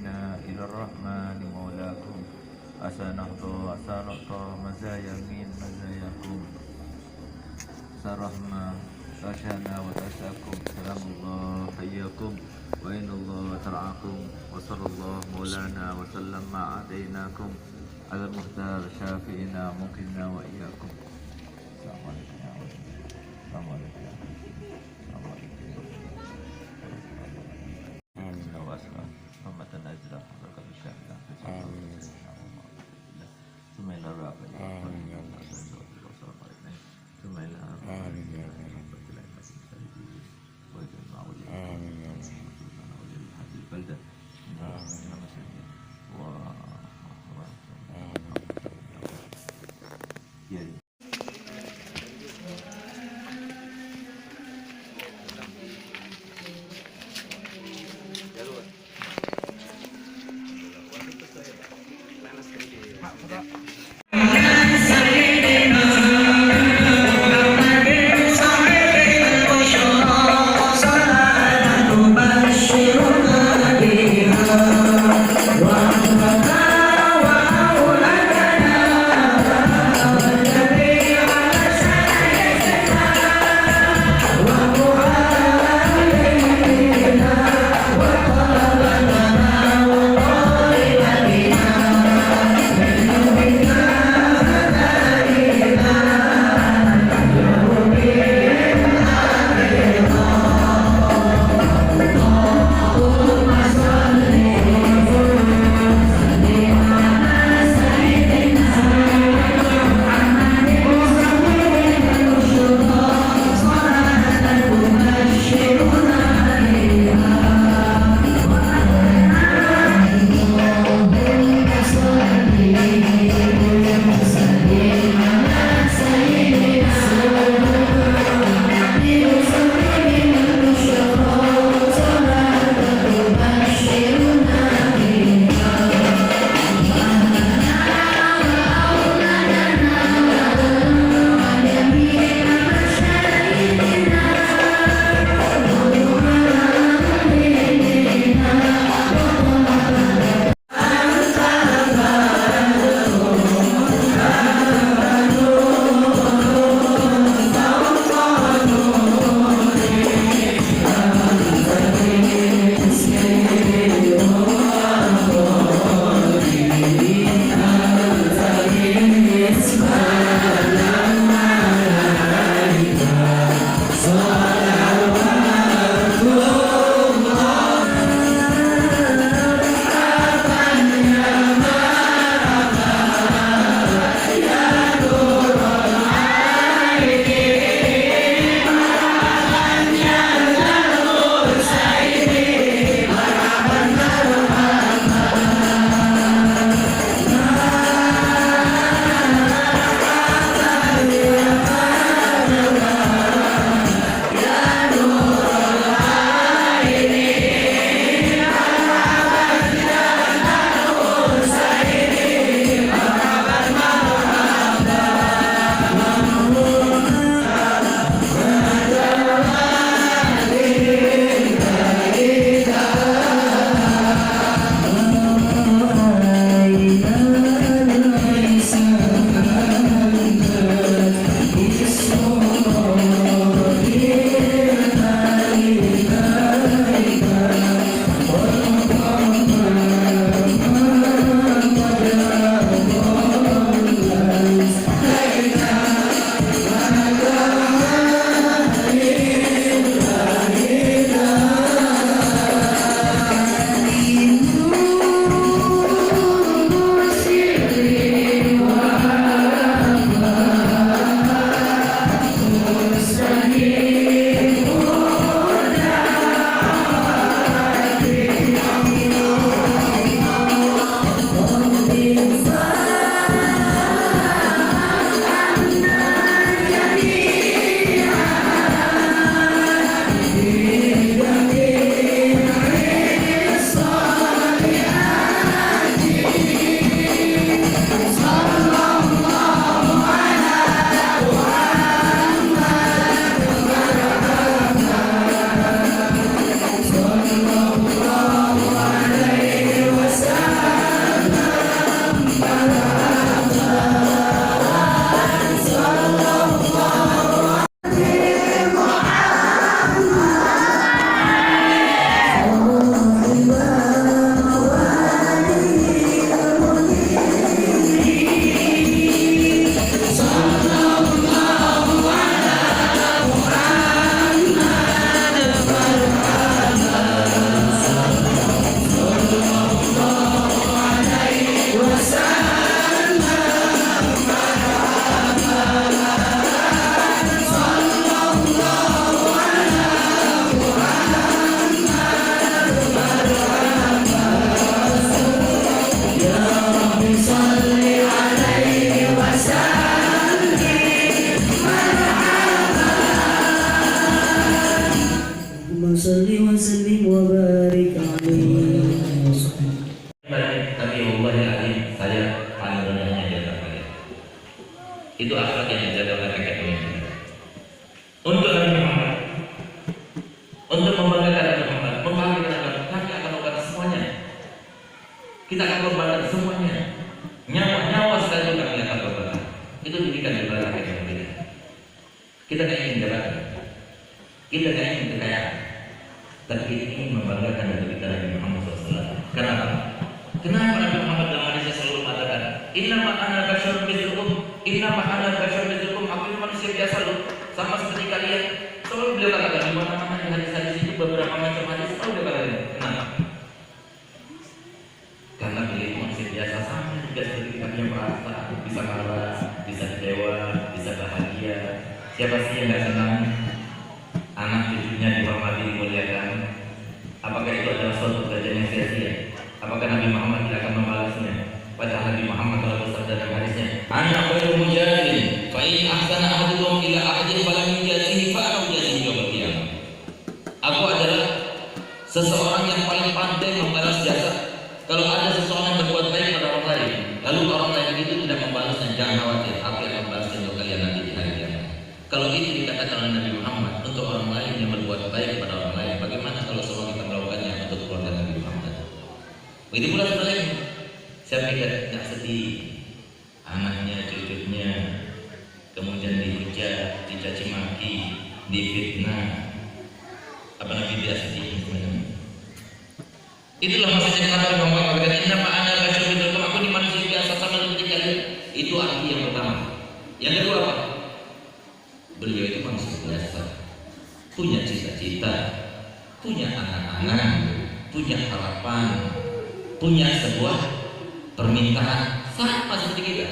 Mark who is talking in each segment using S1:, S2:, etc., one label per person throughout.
S1: بنا إلى الرحمن مولاكم عسى نحظى عسى نعطى مزايا من مزاياكم سرحنا تشانا وتشاكم سلام الله حياكم وإن الله ترعاكم وصلى الله مولانا وسلم ما عديناكم على المختار شافئنا مقنا وإياكم. السلام عليكم يا رب. السلام عليكم يا رب. السلام عليكم يا رب. آمين وأسرع رحمة نازلة بركة الشافعة ثم إلى الرابع آمين يا رب. ثم إلى آمين يا رب. آمين يا رب. البلدة و
S2: وسلم وبارك عليه.
S3: Tapi Allah ya alim, saya paling rendahnya di antara kalian. Itu akhlak yang dijaga oleh kakek moyang kita. Untuk Nabi Muhammad, untuk membanggakan Nabi Muhammad, membanggakan kami akan lakukan semuanya. Kita akan korbankan semuanya. Nyawa sekali kami akan korbankan. Itu didikan daripada kakek moyang kita. Kita tidak ingin jabatan, kita tidak ingin kekayaan, tapi kita ingin membanggakan dari kita Nabi Muhammad SAW. Kenapa? Kenapa Nabi Muhammad dalam hadisnya selalu mengatakan, Innama ana basyarun mithlukum, innama ana basyarun mithlukum, aku ini manusia biasa loh, sama seperti kalian. Selalu beliau katakan di mana-mana di hadis-hadis itu beberapa macam hadis selalu beliau katakan. Kenapa? Karena beliau itu manusia biasa sama juga seperti kita punya perasaan, bisa marah, bisa kecewa, bisa bahagia. Siapa sih yang tidak senang anak cucunya dihormati, dimuliakan? Apakah itu adalah suatu pekerjaan yang sia-sia? Apakah Nabi Muhammad tidak akan membalasnya? Padahal Nabi Muhammad telah bersabda dalam hadisnya, "Ana khairul mujadin, fa in ahsana ahadukum ila ahadin falam yujazihi fa ana ujazihi yaumil qiyamah." Aku adalah seseorang yang paling pandai membalas jasa. Kalau ada seseorang yang berbuat baik pada orang lain, lalu orang lain itu tidak membalasnya, jangan khawatir, aku akan membalasnya untuk kalian nanti di hari kiamat. Kalau itu dikatakan oleh Nabi Muhammad untuk orang lain yang berbuat baik pada orang lain, bagaimana kalau semua kita melakukannya untuk keluarga Nabi Muhammad? Begitu pula sebaliknya. Siapa yang tidak sedih, anaknya, cucunya, kemudian dihujat, dicaci maki, difitnah, apa Nabi tidak sedih sebenarnya? Itulah maksudnya kata Nabi Muhammad, "Innama ana basyarun mithlukum, aku ini manusia biasa sama seperti kalian." Itu arti yang pertama. Yang kedua apa? Beliau itu manusia biasa, punya cita-cita, punya anak-anak, punya harapan, punya sebuah permintaan sama seperti kita.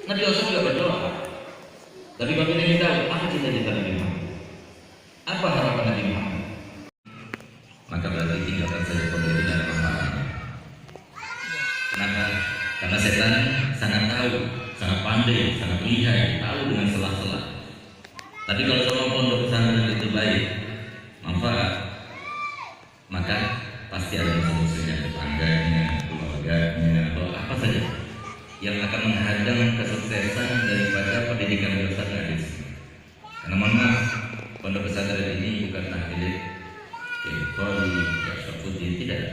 S3: Nabi Muhammad juga berdoa. Tapi bagaimana kita tahu apa cita-cita Nabi Muhammad? Apa harapan Nabi Muhammad? Maka berarti tinggalkan saja pondok itu dalam manfaatnya. Kenapa? Karena setan sangat tahu, sangat pandai, sangat lihai, tahu dengan celah-celah. Tapi kalau sama pondok pesantren itu baik, manfaat, maka pasti ada musuh-musuhnya, tetangganya, keluarganya, atau apa saja yang akan menghadang kesuksesan daripada pendidikan pesantren di sini. Karena mohon maaf, pondok pesantren ini bukan tahlilik, kekoli, syafudin, tidak.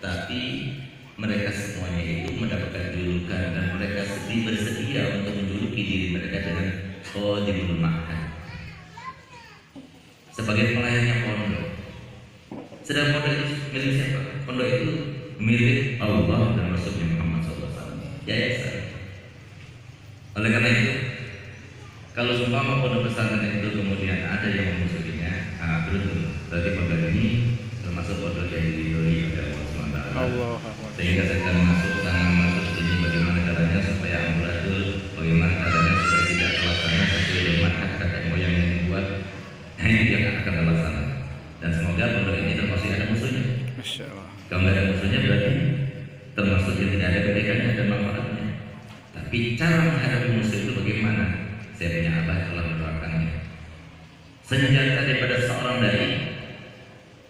S3: Tapi mereka semuanya itu mendapatkan julukan dan mereka bersedia untuk menjuluki diri mereka dengan Khadimul Ma'had, sebagai pelayannya pondok. Sedang pondok itu milik siapa? Pondok itu milik Allah dan Rasulnya Muhammad SAW. Yayasan. Oleh karena itu, kalau seumpama pondok pesantren itu kemudian ada yang memusuhinya, berarti pondok ini termasuk pondok yang diridhoi oleh Allah SWT. Sehingga saya masuk ini bagaimana caranya supaya amburadul, bagaimana caranya supaya tidak terlaksana sesuai dengan kata moyang yang dibuat. Ini yang akan terlaksana. Dan semoga pondok ini termasuk ada musuhnya. Kalau tidak ada musuhnya berarti termasuk yang tidak ada kebaikannya dan manfaatnya. Tapi cara menghadapi musuh itu bagaimana? Saya punya abah telah menerangkannya. Senjata daripada seorang dai,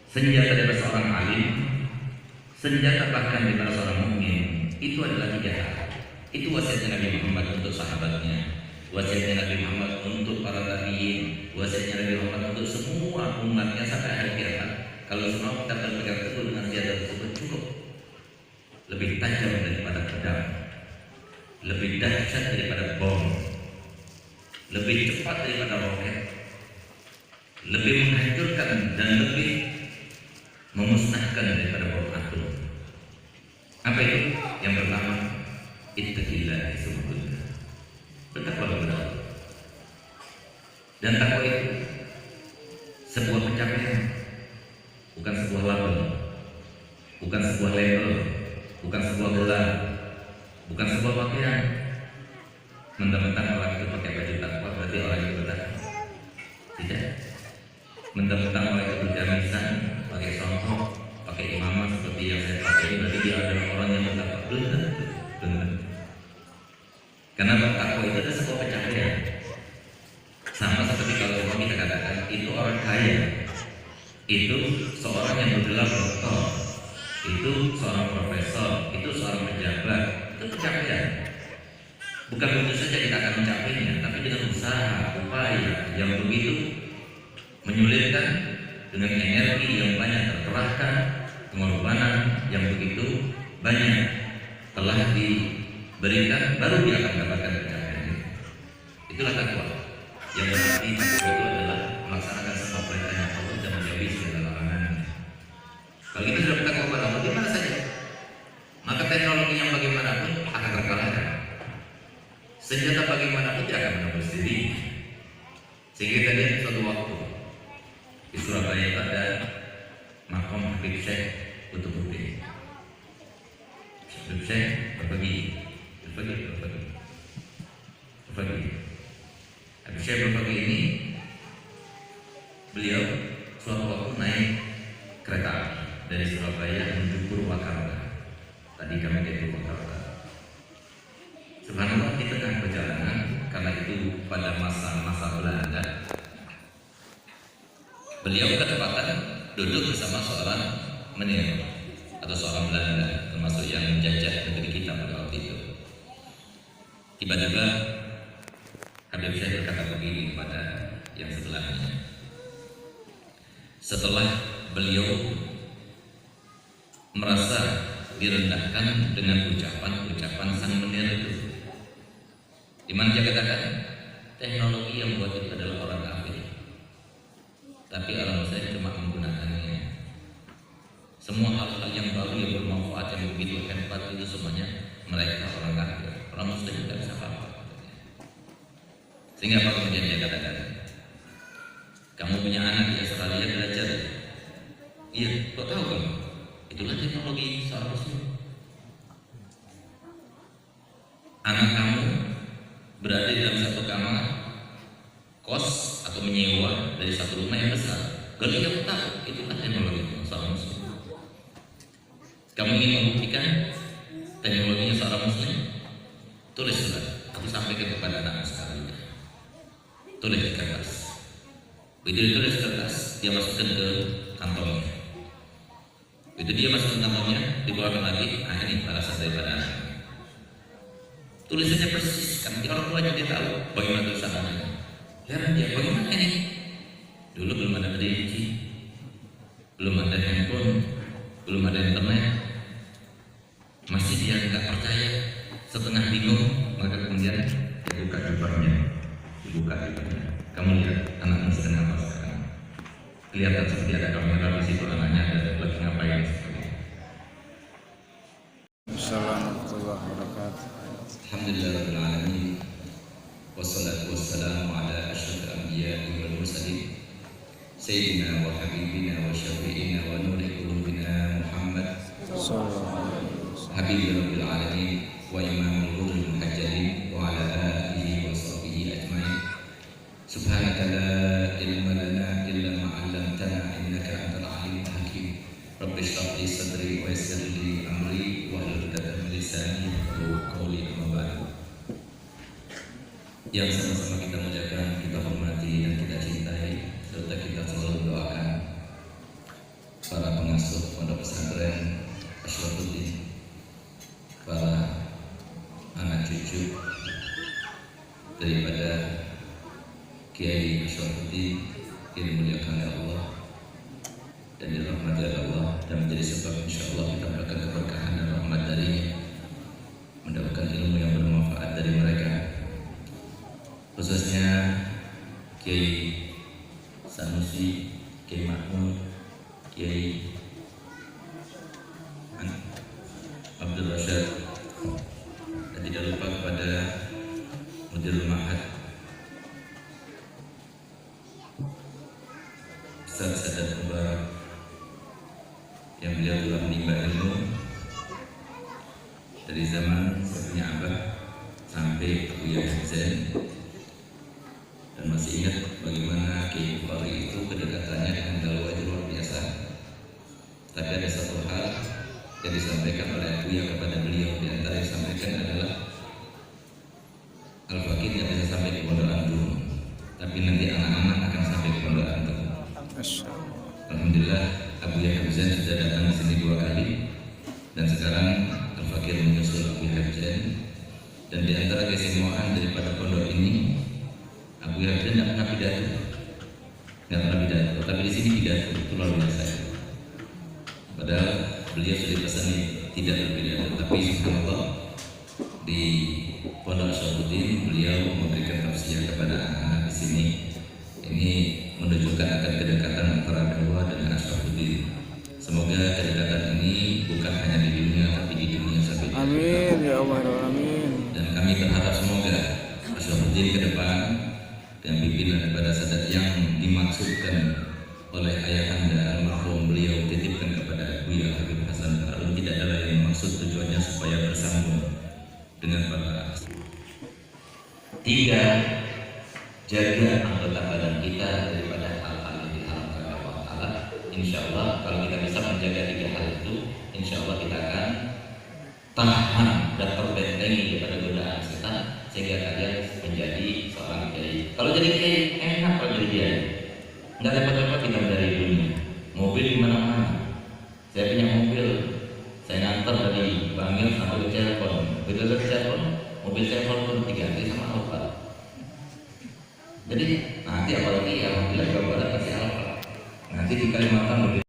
S3: senjata daripada seorang alim, senjata bahkan daripada seorang mukmin itu adalah 3 hal. Itu wasiatnya Nabi Muhammad untuk sahabatnya, wasiatnya Nabi Muhammad untuk para nabiin, wasiatnya Nabi Muhammad untuk semua umatnya sampai akhir kiamat. Kalau semua kita berpegang teguh dengan senjata tersebut cukup, lebih tajam daripada pedang, lebih dahsyat daripada bom, lebih cepat daripada roket, lebih menghancurkan dan lebih memusnahkan daripada bom atom. Apa itu? Yang pertama, ittaqillah summa. Bertakwa kepada Allah. Dan takwa itu sebuah pencapaian, bukan sebuah label, bukan sebuah label, bukan sebuah gelar, bukan sebuah pakaian. Mentang-mentang orang itu pakai baju takwa berarti orang itu bertakwa. Tidak. Mentang-mentang orang itu berjamisan, pakai songkok, pakai imamah seperti yang saya pakai ini berarti dia adalah orang yang bertakwa. Benar. Karena bertakwa itu adalah sebuah pencapaian. Sama seperti kalau kita katakan itu orang kaya, itu seorang seorang yang bergelar doktor, itu seorang profesor, itu seorang pejabat, itu pencapaian. Bukan begitu saja kita akan mencapainya, tapi dengan usaha, upaya yang begitu menyulitkan, dengan energi yang banyak terkerahkan, pengorbanan yang begitu banyak telah diberikan, baru dia akan mendapatkan pencapaian itu. Itulah takwa, yang berarti takwa itu adalah melaksanakan semua perintahnya Allah dan menjauhi segala larangannya. Kalau kita sudah bertakwa kepada Allah, di mana saja, maka teknologi yang bagaimanapun akan terkalahkan. Senjata bagaimanapun tidak akan menembus diri. Sehingga kita lihat suatu waktu di Surabaya itu ada makom Habib Syekh Kutubuddin. Habib Syekh berbagi. Habib Syekh berbagi ini, beliau suatu waktu naik kereta api dari Surabaya menuju Purwakarta. Tadi kami ke Purwakarta. Subhanallah, di tengah perjalanan, karena itu pada masa-masa Belanda, beliau kedapatan duduk bersama seorang menir atau seorang Belanda, termasuk yang menjajah negeri kita pada waktu itu. Tiba-tiba Habib Syekh berkata begini kepada yang sebelahnya. Setelah beliau merasa direndahkan dengan ucapan-ucapan sang menir itu, di mana dia katakan teknologi yang buat itu adalah orang kafir, tapi orang Muslim cuma menggunakannya. Semua hal-hal yang baru yang bermanfaat yang begitu hebat itu semuanya mereka orang kafir, orang Muslim tidak bisa apa-apa. Sehingga apa kemudian dia katakan, kamu punya anak di Australia belajar? Iya, kok tahu kamu? Itulah teknologi seorang Muslim. Anak kamu berada di dalam satu kamar kos atau menyewa dari satu rumah yang besar. Kalau dia tahu, itulah teknologi seorang Muslim. Kamu ingin membuktikan teknologinya seorang Muslim? Tulis surat, aku sampaikan kepada anak sekalian. Tulis di kertas. Begitu ditulis kertas, dia masukkan ke kantongnya. Begitu dia masuk ke kantongnya, dikeluarkan lagi. Ini balasan daripada anak. Tulisannya persis, kan orang tuanya dia tahu bagaimana tulisannya. Heran dia, bagaimana ini? Dulu belum ada televisi, belum ada handphone, belum ada internet, masih dia nggak percaya, setengah bingung, maka kemudian dia buka jubahnya, Kamu lihat anakmu sedang apa sekarang? Kelihatan seperti ada kamera di situ, anaknya ada lagi ngapain?
S4: Assalamualaikum warahmatullahi wabarakatuh.
S3: Alhamdulillahirrahmanirrahim. Wassalatu wassalamu ala asyrafil anbiya'i wal mursalin Sayyidina wa habibina wa syafi'ina wa nuri qulubina Muhammad Habibina rabbil alamin wa imamul ghurril muhajjalin wa ala alihi wa sahbihi ajmain. Subhanaka la ilma lana illa ma 'allamtana innaka antal alimul hakim. Rabbi shrah li sadri wa yassir li amri wa hlul 'uqdatam min lisani yafqahu qawli. Yang sama-sama kita muliakan, kita hormati dan kita cintai, serta kita selalu doakan para pengasuh pondok pesantren Asyrafuddin, para anak cucu daripada Kiai Asyrafuddin yang dimuliakan oleh Allah dan dirahmati oleh Allah, dan menjadi sebab insyaallah kita mendapatkan keberkahan dan rahmat darinya, mendapatkan ilmu yang bermanfaat dari mereka, khususnya Kiai Sanusi, Kiai Mahmud, Kiai Abdul Rasyad, dan tidak lupa kepada Mudirul Ma'had Ustaz Sadat Mubarak yang beliau telah menimba ilmu dari zaman sepunya Abah sampai Buya Zain, dan masih ingat bagaimana Kiai Bukhari itu kedekatannya dengan dakwah itu luar biasa. Tapi ada satu hal yang disampaikan oleh Buya kepada beliau, di antara yang disampaikan adalah Al-Fakir tidak bisa sampai ke pondok antum, tapi nanti anak-anak akan sampai ke pondok antum. Alhamdulillah Abu Hamzah sudah datang ke sini 2 kali, dan sekarang Al-Fakir menyusul Abu Hamzah. Dan di antara keistimewaan daripada pondok ini, Abu Hamzah tidak pernah pidato, tapi di sini pidato itu luar biasa. Padahal beliau sudah pesan tidak berpidato, tapi subhanallah di Pondok Ashabuddin beliau memberikan tausiah kepada anak-anak di sini. Ini menunjukkan akan kedekatan antara dakwah dengan Ashabuddin. Semoga kedekatan ini bukan hanya di dunia, tapi di dunia sampai di akhirat.
S4: Amin ya Allah, amin.
S3: Dan kami berharap semoga Ashabuddin ke depan dan pimpinan pada sadat yang dimaksudkan oleh ayahanda almarhum beliau titipkan kepada Buya Habib Hasan Harun tidak ada lain maksud tujuannya supaya bersambung dengan para 3. Jaga anggota badan kita daripada hal-hal yang diharamkan oleh Allah Ta'ala. Insya Allah kalau kita bisa menjaga 3 hal itu, insya Allah kita akan tahan dan terbentengi daripada godaan setan, sehingga kalian menjadi seorang kiai. Kalau jadi kiai enak kalau jadi kiai, nggak repot-repot kita dari dunia. Mobil di mana-mana. Saya punya mobil, saya ngantar dari Bangil sampai ke Cirebon. Begitu ke Cirebon, mobil saya pun diganti sama Alfa. Jadi nanti apalagi alhamdulillah Jawa Barat masih Alfa. Nanti di Kalimantan begitu.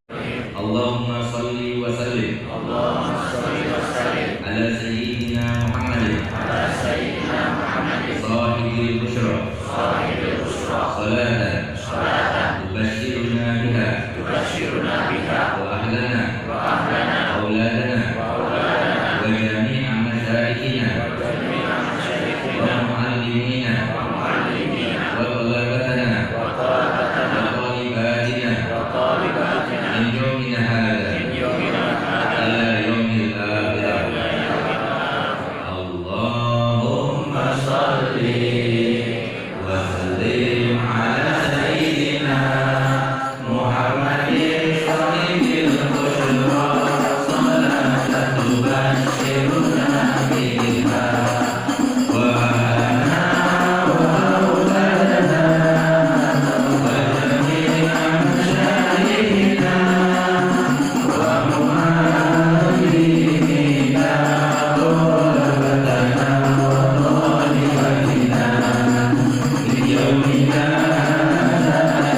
S3: Allahumma sholli wa sallim ala sayyidina Muhammadin sahibil busyra salatan tubashshiruna biha wa ahlana auladana wa jami'a masyayikhina wa muallimina wa talabatana wa talibatina min yawmina hadha ila yawmil akhirah. Allahumma shalli wa sallim ala sayyidina Muhammadin sahibil busyra salatan tubashshiruna biha wa ahlana wa auladana wa jami'a masyayikhina wa muallimina wa talabatana wa talibatina min yawmina hadha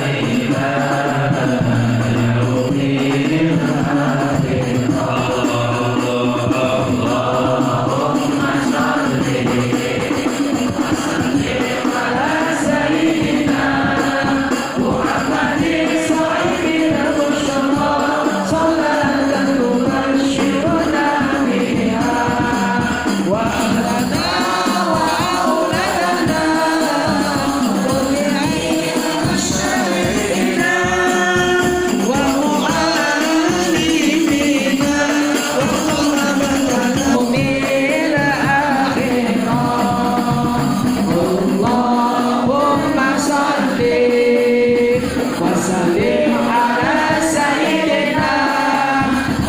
S3: ila yawmil akhir. Allahumma shalli wa sallim ala sayyidina Muhammadin sahibil busyra salatan tubashshiruna biha wa ahlana wa auladana wa jami'a masyayikhina wa muallimina wa talabatana min akhirah. Allahumma shalli wa sallim ala sayyidina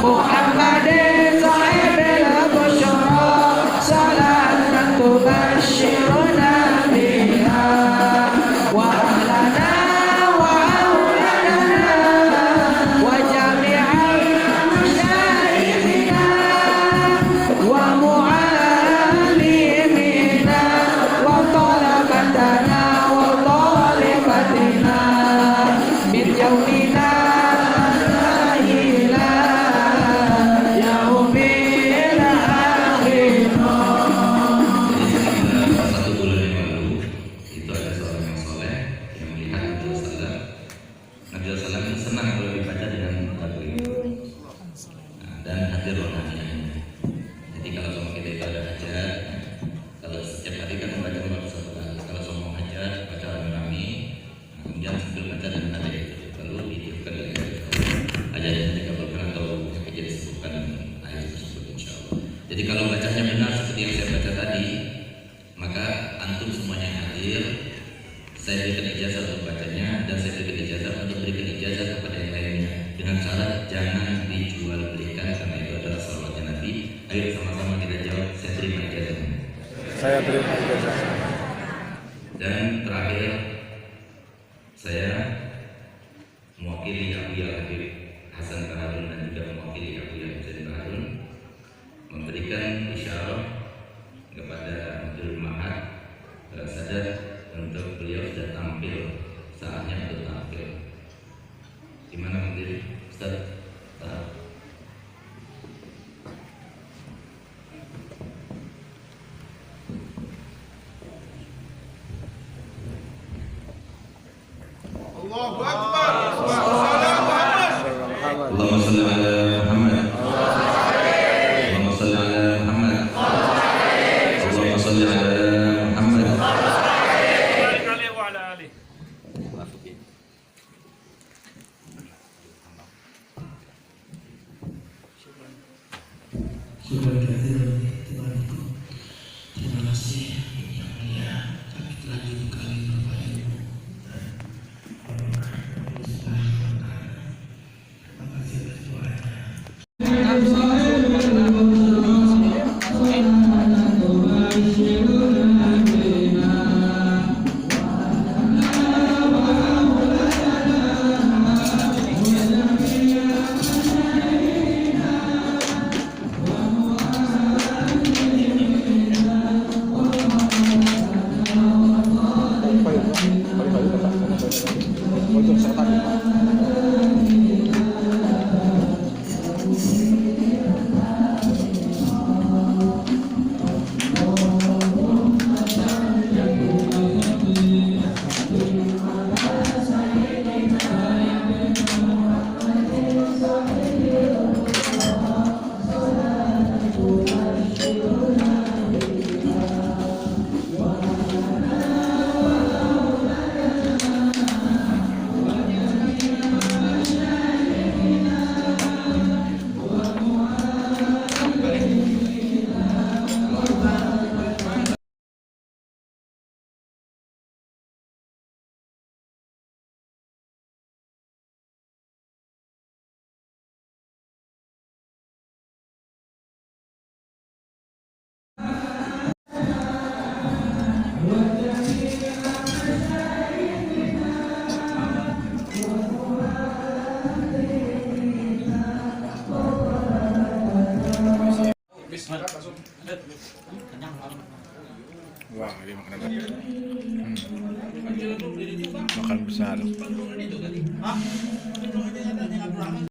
S3: Muhammadin sahibil busyra salatan tubashshiruna biha wa ahlana wa auladana wa jami'a masyayikhina wa muallimina wa talabatana wa talibatina min yaumina ila yaumil akhir. Jadi 1 bulan yang lalu itu ada seorang yang soleh yang melihat Nabi Sallam. Nabi Sallam itu senang kalau dibaca dengan lagu ini. Dan hadir rohaninya. Jadi kalau sama kita itu ada hajat, kalau setiap hari kan membaca 1 kali. Kalau sama mau hajat, baca rame-rame, kemudian sambil baca dan ada itu. Lalu ditiupkan oleh hajatnya dikabulkan atau jadi disebutkan ayat tersebut insya Allah. Jadi kalau bacanya benar seperti yang saya baca tadi, maka antum semuanya yang hadir, saya berikan ijazah untuk bacanya dan saya berikan ijazah untuk berikan ijazah kepada yang lainnya dengan syarat jangan dijual belikan karena itu adalah salawatnya Nabi. Ayo sama-sama kita jawab, saya terima ijazahnya.
S4: Saya terima ijazah.
S3: Dan terakhir saya mewakili Abu Habib Hasan Allahumma salli ala Muhammad. Allahumma salli ala Muhammad. Allahumma salli ala Muhammad.
S2: Syukur kehadiran Tuhanku. Terima kasih yang mulia kami telah dibekali Bapak Ibu dan terima kasih atas doanya.
S4: Wah, ini makanan. Makan besar.